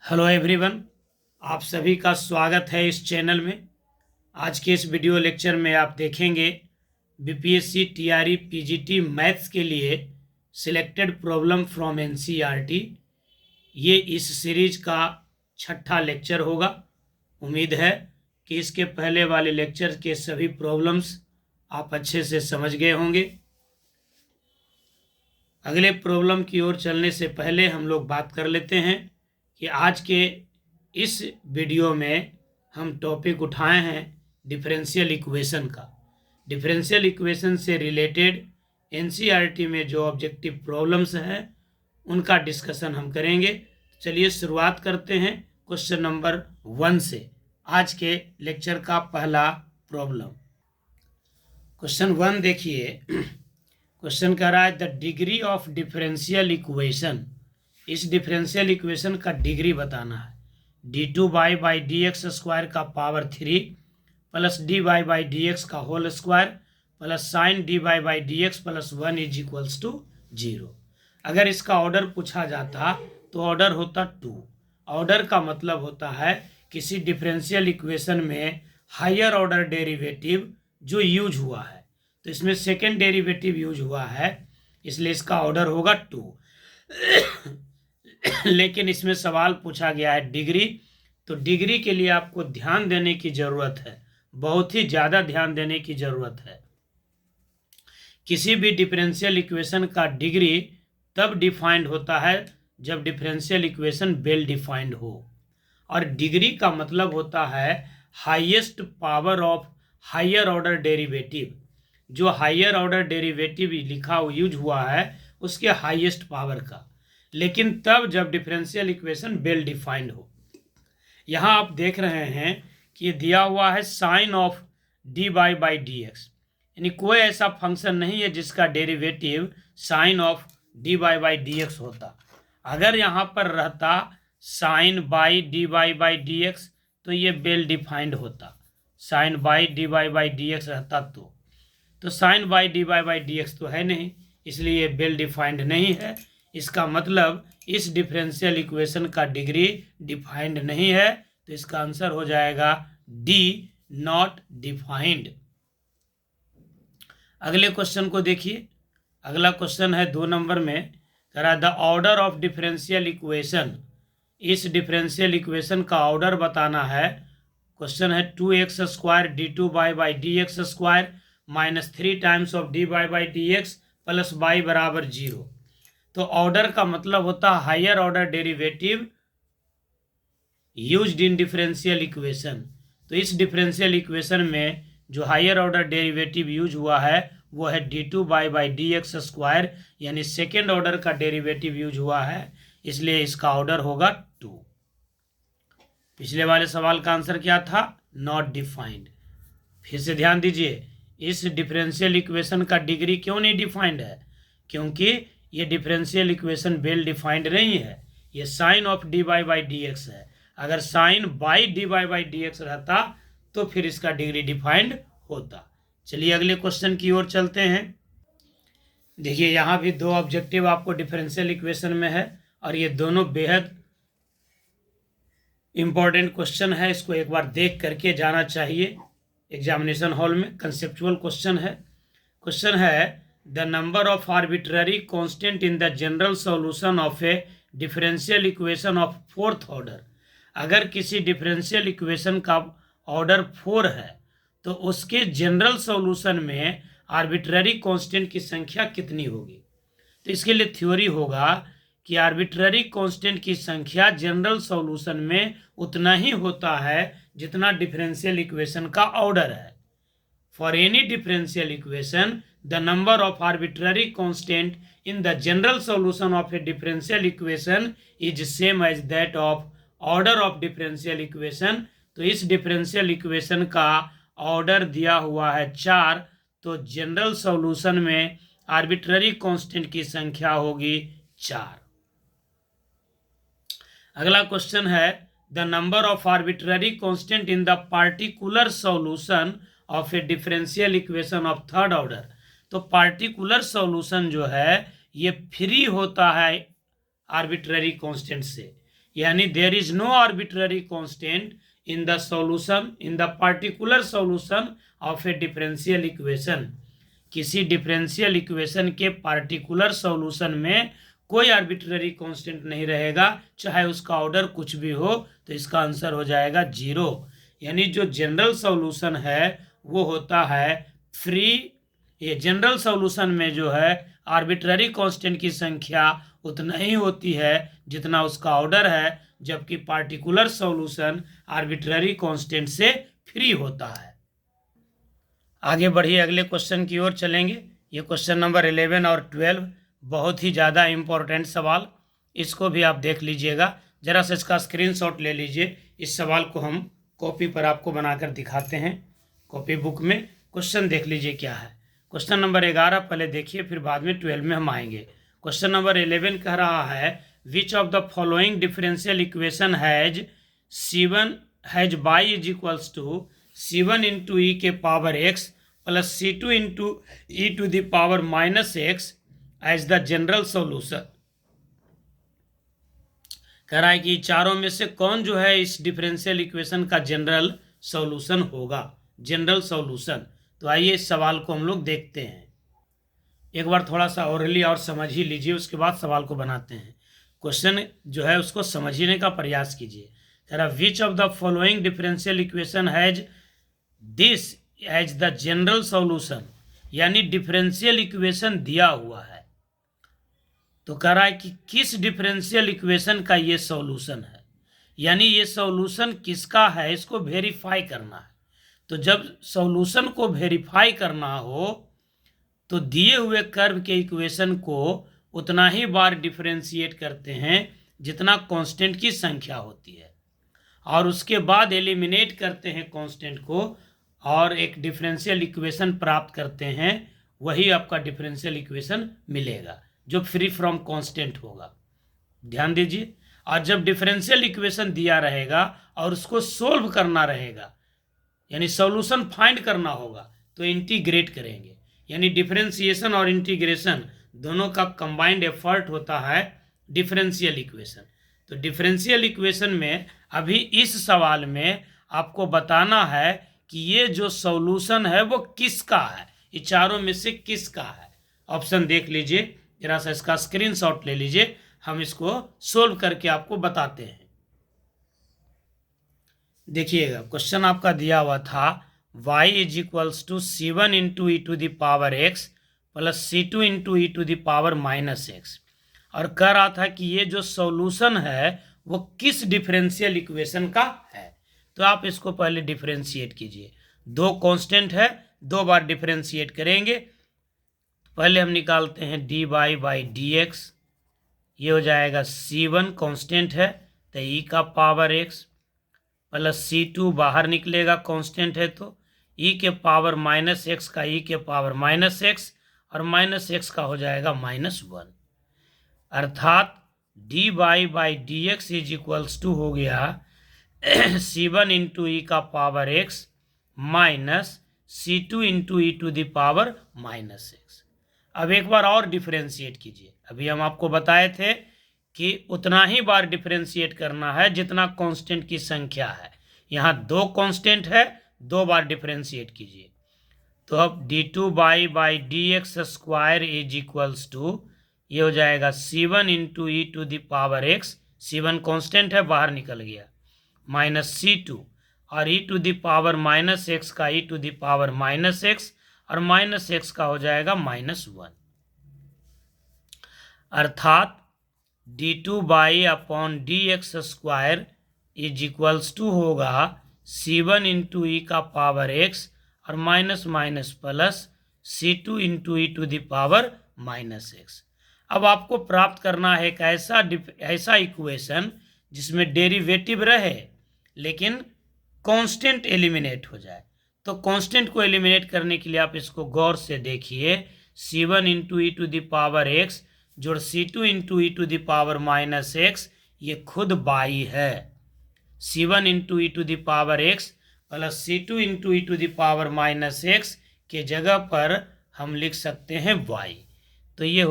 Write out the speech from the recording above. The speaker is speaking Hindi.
हेलो एवरीवन, आप सभी का स्वागत है इस चैनल में। आज के इस वीडियो लेक्चर में आप देखेंगे बीपीएससी टीआरई पीजीटी मैथ्स के लिए सिलेक्टेड प्रॉब्लम फ्रॉम एनसीईआरटी। ये इस सीरीज का छठा लेक्चर होगा। उम्मीद है कि इसके पहले वाले लेक्चर के सभी प्रॉब्लम्स आप अच्छे से समझ गए होंगे। अगले प्रॉब्लम की ओर चलने से पहले हम लोग बात कर लेते हैं कि आज के इस वीडियो में हम टॉपिक उठाए हैं डिफरेंशियल इक्वेशन का। डिफरेंशियल इक्वेशन से रिलेटेड एनसीईआरटी में जो ऑब्जेक्टिव प्रॉब्लम्स हैं उनका डिस्कशन हम करेंगे। चलिए शुरुआत करते हैं क्वेश्चन नंबर 1 से। आज के लेक्चर का पहला प्रॉब्लम क्वेश्चन 1 देखिए। क्वेश्चन कह रहा है the degree of differential equation. इस डिफरेंशियल इक्वेशन का डिग्री बताना है। d2y by D X square का power 3 plus dy by D X का whole square plus sine dy by D X plus 1 is equals to 0। अगर इसका ऑर्डर पूछा जाता तो ऑर्डर होता 2। ऑर्डर का मतलब होता है किसी डिफरेंशियल इक्वेशन में हायर ऑर्डर डेरिवेटिव जो यूज हुआ है, तो इसमें सेकेंड डेरिवेटिव यूज हुआ है, इसलिए इसका ऑर्डर होगा 2। लेकिन इसमें सवाल पूछा गया है डिग्री, तो डिग्री के लिए आपको ध्यान देने की ज़रूरत है, बहुत ही ज़्यादा ध्यान देने की ज़रूरत है। किसी भी डिफरेंशियल इक्वेशन का डिग्री तब डिफाइंड होता है जब डिफरेंशियल इक्वेशन वेल डिफाइंड हो, और डिग्री का मतलब होता है highest power of higher order derivative. जो हायर ऑर्डर डेरिवेटिव लिखा यूज हुआ है उसके हाईएस्ट पावर का, लेकिन तब जब डिफरेंशियल इक्वेशन वेल डिफाइंड हो। यहाँ आप देख रहे हैं कि ये दिया हुआ है sine of D Y by D X, यानी कोई ऐसा फंक्शन नहीं है जिसका derivative sine of D Y by D X होता। अगर यहाँ पर रहता sine by D Y by D X तो ये वेल डिफाइंड होता। Sine by D Y by D X रहता तो sine by D Y by D X तो है नहीं, इसलिए ये वेल डिफाइंड नहीं है। इसका मतलब इस डिफरेंशियल इक्वेशन का डिग्री डिफाइंड नहीं है, तो इसका आंसर हो जाएगा डी, नॉट डिफाइंड। अगले क्वेश्चन को देखिए। अगला क्वेश्चन है 2 नंबर में, कह रहा है the order of differential equation. इस डिफरेंशियल इक्वेशन का ऑर्डर बताना है। क्वेश्चन है 2x square D two Y by D X square minus 3 times of D Y by D X plus Y बराबर 0। तो ऑर्डर का मतलब होता है higher order derivative used in differential equation. तो इस डिफरेंशियल इक्वेशन में जो हायर ऑर्डर डेरिवेटिव यूज हुआ है वो है D two Y by D X square, यानी सेकेंड ऑर्डर का डेरिवेटिव यूज हुआ है, इसलिए इसका ऑर्डर होगा 2। पिछले वाले सवाल का आंसर क्या था? Not defined. फिर से ध्यान दीजिए, इस डिफरेंशियल इक्वेशन का डिग्री क्यों नहीं डिफाइंड है? क्योंकि ये डिफरेंशियल इक्वेशन वेल डिफाइंड नहीं है। ये sine of D Y by D X है। अगर sine by D Y by D X रहता तो फिर इसका डिग्री डिफाइंड होता। चलिए अगले क्वेश्चन की ओर चलते हैं। देखिए यहाँ भी 2 ऑब्जेक्टिव आपको डिफरेंशियल इक्वेशन में है, और ये दोनों बेहद इंपॉर्टेंट क्वेश्चन है। इसको एक बार देख करके जाना चाहिए एग्जामिनेशन हॉल में। कंसेप्चुअल क्वेश्चन है। क्वेश्चन है the number of arbitrary constant in the general solution of a differential equation of 4th order. अगर किसी डिफरेंशियल इक्वेशन का ऑर्डर 4 है तो उसके जनरल सॉल्यूशन में आर्बिट्ररी कांस्टेंट की संख्या कितनी होगी? तो इसके लिए थ्योरी होगा कि आर्बिट्ररी कांस्टेंट की संख्या जनरल सॉल्यूशन में उतना ही होता है जितना डिफरेंशियल इक्वेशन का ऑर्डर है। For any differential equation the number of arbitrary constant in the general solution of a differential equation is same as that of order of differential equation। तो इस differential equation का ऑर्डर दिया हुआ है 4, तो जनरल सॉल्यूशन में आर्बिट्ररी कांस्टेंट की संख्या होगी 4। अगला क्वेश्चन है the number of arbitrary constant in the particular solution of a differential equation of 3rd order. तो पार्टिकुलर सॉल्यूशन जो है ये फ्री होता है आर्बिट्ररी कांस्टेंट से, यानी there is no arbitrary constant in the solution in the particular solution of a differential equation. किसी डिफरेंशियल इक्वेशन के पार्टिकुलर सॉल्यूशन में कोई आर्बिट्ररी कांस्टेंट नहीं रहेगा, चाहे उसका ऑर्डर कुछ भी हो, तो इसका आंसर हो जाएगा 0। यानी जो जनरल सॉल्यूशन है वो होता है फ्री। ये जनरल सॉल्यूशन में जो है आर्बिट्ररी कांस्टेंट की संख्या उतना ही होती है जितना उसका ऑर्डर है, जबकि पार्टिकुलर सॉल्यूशन आर्बिट्ररी कांस्टेंट से फ्री होता है। आगे बढ़िए, अगले क्वेश्चन की ओर चलेंगे। ये क्वेश्चन नंबर 11 और 12 बहुत ही ज़्यादा इम्पोर्टेंट सवाल, इसको भी आप देख लीजिएगा। ज़रा से इसका स्क्रीनशॉट ले लीजिए। इस सवाल को हम कॉपी पर आपको बनाकर दिखाते हैं, कॉपी बुक में। क्वेश्चन देख लीजिए क्या है। क्वेश्चन नंबर 11 पहले देखिए, फिर बाद में 12 में हम आएंगे। क्वेश्चन नंबर 11 कह रहा है which of the following differential equation has y is equals to c1 into e के power x plus c2 into E to the power minus x as the general solution. कह रहा है कि चारों में से कौन जो है इस डिफरेंशियल इक्वेशन का जनरल सॉल्यूशन होगा, जनरल सॉल्यूशन। तो आइए इस सवाल को हम लोग देखते हैं। एक बार थोड़ा सा ओरली और समझ ही लीजिए, उसके बाद सवाल को बनाते हैं। क्वेश्चन जो है उसको समझने का प्रयास कीजिए। कह रहा which of the following differential equation has this as the general solution, यानी डिफरेंशियल इक्वेशन दिया हुआ है, तो कह रहा है कि किस डिफरेंशियल इक्वेशन का ये सॉल्यूशन है, यानी ये सॉल्यूशन किसका है, इसको वेरीफाई करना है। तो जब सॉल्यूशन को वेरीफाई करना हो तो दिए हुए कर्व के इक्वेशन को उतना ही बार डिफरेंशिएट करते हैं जितना कांस्टेंट की संख्या होती है, और उसके बाद एलिमिनेट करते हैं कांस्टेंट को और एक डिफरेंशियल इक्वेशन प्राप्त करते हैं। वही आपका डिफरेंशियल इक्वेशन मिलेगा जो फ्री फ्रॉम कांस्टेंट होगा। ध्यान दीजिए। और जब डिफरेंशियल इक्वेशन दिया रहेगा और उसको सोल्व करना रहेगा, यानी सॉल्यूशन फाइंड करना होगा, तो इंटीग्रेट करेंगे। यानी डिफरेंशिएशन और इंटीग्रेशन दोनों का कंबाइंड एफर्ट होता है डिफरेंशियल इक्वेशन। तो डिफरेंशियल इक्वेशन में अभी इस सवाल में आपको बताना है कि ये जो सॉल्यूशन है वो किसका है, ये चारों में से किसका है। ऑप्शन देख लीजिए, जरा सा इसका स्क्रीनशॉट ले लीजिए, हम इसको सोल्व करके आपको बताते हैं। देखिएगा, क्वेश्चन आपका दिया हुआ था y is equals to c1 into E to the power x plus c2 into E to the power minus x, और कह रहा था कि ये जो सॉल्यूशन है वो किस डिफरेंशियल इक्वेशन का है। तो आप इसको पहले डिफरेंशिएट कीजिए। दो कांस्टेंट है, दो बार डिफरेंशिएट करेंगे। पहले हम निकालते हैं dy बाई dx, ये हो जाएगा c1 कांस्टेंट है तो e का पावर x प्लस c2 बाहर निकलेगा, कांस्टेंट है तो e के पावर माइनस x का e के पावर माइनस x, और माइनस x का हो जाएगा -1। अर्थात dy by dx is equals to हो गया c1 इंटू ई का power x minus c2 into E to the power minus x। अब एक बार और डिफरेंशिएट कीजिए। अभी हम आपको बताए थे कि उतना ही बार डिफरेंशिएट करना है जितना कांस्टेंट की संख्या है। यहाँ दो कांस्टेंट है, दो बार डिफरेंशिएट कीजिए। तो अब d2 by dx square is equals to, ये हो जाएगा c1 into E to the power x, c1 constant है बाहर निकल गया, माइनस c2 और e to the power minus x का e to the power minus x, और माइनस x का हो जाएगा -1। अर्थात d2 by upon dx square is equals to होगा c1 इंटू ई का पावर x और minus minus plus c2 into E to the power minus x। अब आपको प्राप्त करना है एक ऐसा इक्वेशन जिसमें डेरिवेटिव रहे लेकिन कांस्टेंट एलिमिनेट हो जाए। तो कांस्टेंट को एलिमिनेट करने के लिए आप इसको गौर से देखिए। c1 into E to the power x जोड़ c2 into E to the power minus x, ये खुद बाई है। c1 into E to the power x plus c2 into E to the power minus x के जगह पर हम लिख सकते हैं y। तो ये